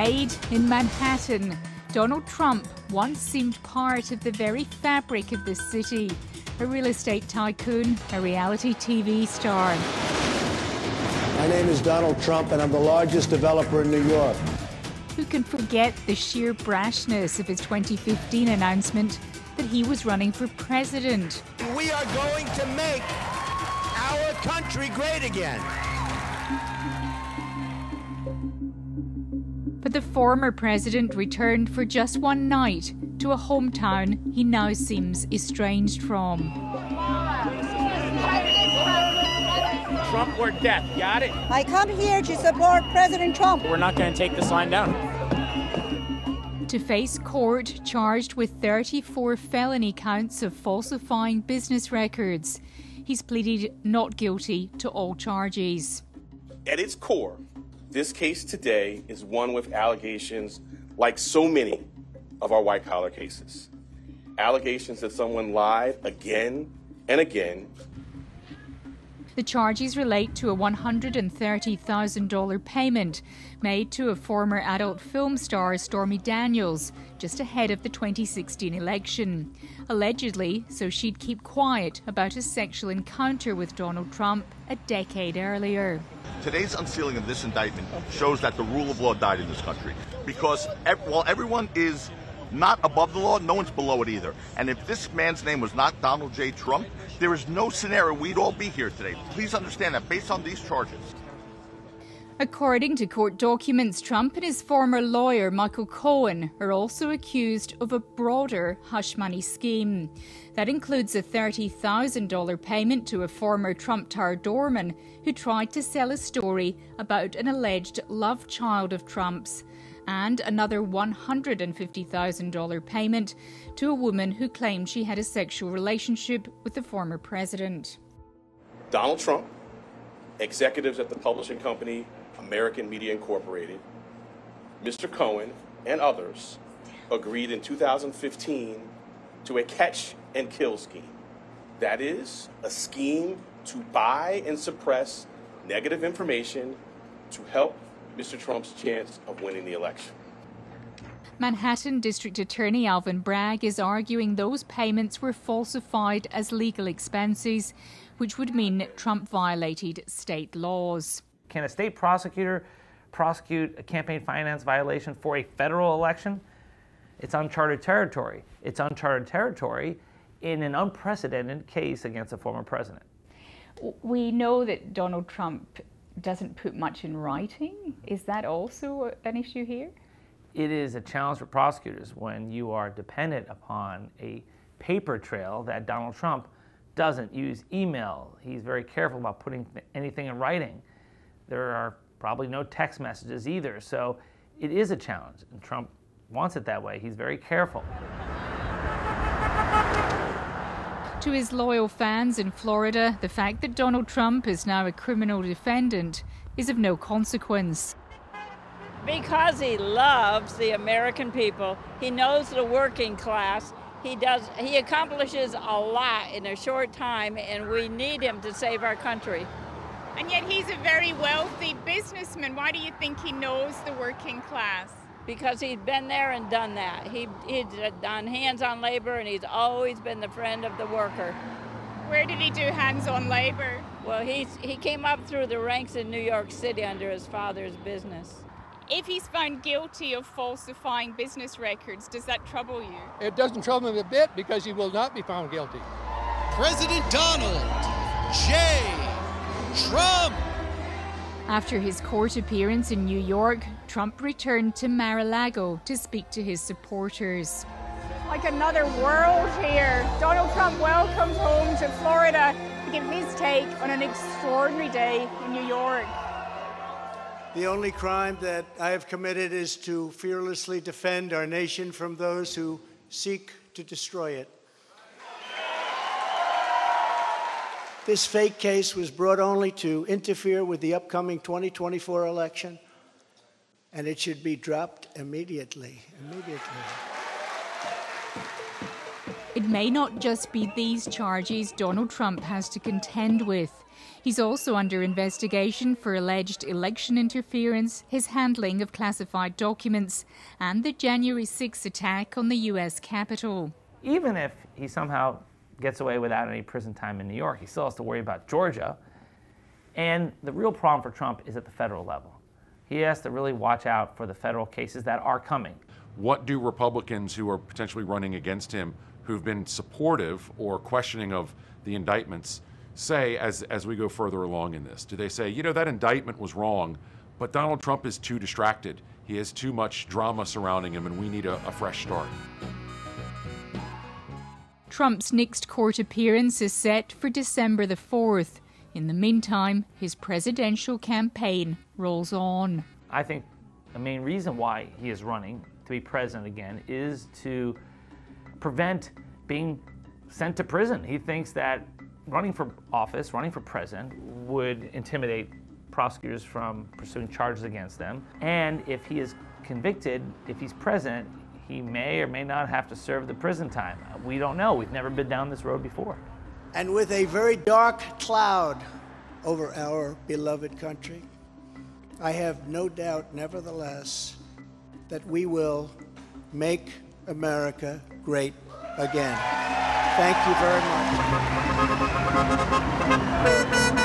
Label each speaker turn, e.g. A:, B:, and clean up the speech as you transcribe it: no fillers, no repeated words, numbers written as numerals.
A: raid in Manhattan. Donald Trump once seemed part of the very fabric of the city. A real estate tycoon, a reality TV star.
B: My name is Donald Trump, and I'm the largest developer in New York.
A: Who can forget the sheer brashness of his 2015 announcement that he was running for president?
C: We are going to make our country great again.
A: But the former president returned for just one night to a hometown he now seems estranged from.
D: Trump or death, got it?
E: I come here to support President Trump.
D: We're not going to take this line down.
A: To face court charged with 34 felony counts of falsifying business records. He's pleaded not guilty to all charges.
F: At its core, this case today is one with allegations like so many of our white-collar cases. Allegations that someone lied again and again.
A: The charges relate to a $130,000 payment made to a former adult film star, Stormy Daniels, just ahead of the 2016 election. Allegedly, so she'd keep quiet about a sexual encounter with Donald Trump a decade earlier.
G: Today's unsealing of this indictment shows that the rule of law died in this country. Because while everyone is not above the law, no one's below it either. And if this man's name was not Donald J. Trump, there is no scenario we'd all be here today. Please understand that based on these charges.
A: According to court documents, Trump and his former lawyer, Michael Cohen, are also accused of a broader hush money scheme. That includes a $30,000 payment to a former Trump Tower doorman who tried to sell a story about an alleged love child of Trump's, and another $150,000 payment to a woman who claimed she had a sexual relationship with the former president.
F: Donald Trump, executives at the publishing company American Media Incorporated, Mr. Cohen, and others agreed in 2015 to a catch and kill scheme. That is, a scheme to buy and suppress negative information to help Mr. Trump's chance of winning the election.
A: Manhattan District Attorney Alvin Bragg is arguing those payments were falsified as legal expenses, which would mean Trump violated state laws.
H: Can a state prosecutor prosecute a campaign finance violation for a federal election? It's uncharted territory. It's uncharted territory in an unprecedented case against a former president.
A: We know that Donald Trump doesn't put much in writing. Is that also an issue here?
H: It is a challenge for prosecutors when you are dependent upon a paper trail that Donald Trump doesn't use email. He's very careful about putting anything in writing. There are probably no text messages either, so it is a challenge, and Trump wants it that way. He's very careful.
A: To his loyal fans in Florida, the fact that Donald Trump is now a criminal defendant is of no consequence.
I: Because he loves the American people, he knows the working class, he accomplishes a lot in a short time, and we need him to save our country.
J: And yet he's a very wealthy businessman. Why do you think he knows the working class?
I: Because he's been there and done that. He's done hands-on labor, and he's always been the friend of the worker.
J: Where did he do hands-on labor?
I: Well, he came up through the ranks in New York City under his father's business.
J: If he's found guilty of falsifying business records, does that trouble you?
K: It doesn't trouble me a bit because he will not be found guilty.
C: President Donald J. Trump.
A: After his court appearance in New York, Trump returned to Mar-a-Lago to speak to his supporters.
J: Like another world here. Donald Trump welcomed home to Florida to give his take on an extraordinary day in New York.
B: The only crime that I have committed is to fearlessly defend our nation from those who seek to destroy it. This fake case was brought only to interfere with the upcoming 2024 election, and it should be dropped immediately.
A: It may not just be these charges Donald Trump has to contend with. He's also under investigation for alleged election interference, his handling of classified documents, and the January 6 attack on the U.S. Capitol.
H: Even if he somehow gets away without any prison time in New York, he still has to worry about Georgia. And the real problem for Trump is at the federal level. He has to really watch out for the federal cases that are coming.
L: What do Republicans who are potentially running against him, who've been supportive or questioning of the indictments, say as we go further along in this? Do they say, you know, that indictment was wrong, but Donald Trump is too distracted. He has too much drama surrounding him, and we need a fresh start.
A: Trump's next court appearance is set for December the 4th. In the meantime, his presidential campaign rolls on.
H: I think the main reason why he is running to be president again is to prevent being sent to prison. He thinks that running for office, running for president, would intimidate prosecutors from pursuing charges against them. And if he is convicted, if he's president, he may or may not have to serve the prison time. We don't know. We've never been down this road before.
B: And with a very dark cloud over our beloved country, I have no doubt, nevertheless, that we will make America great again. Thank you very much.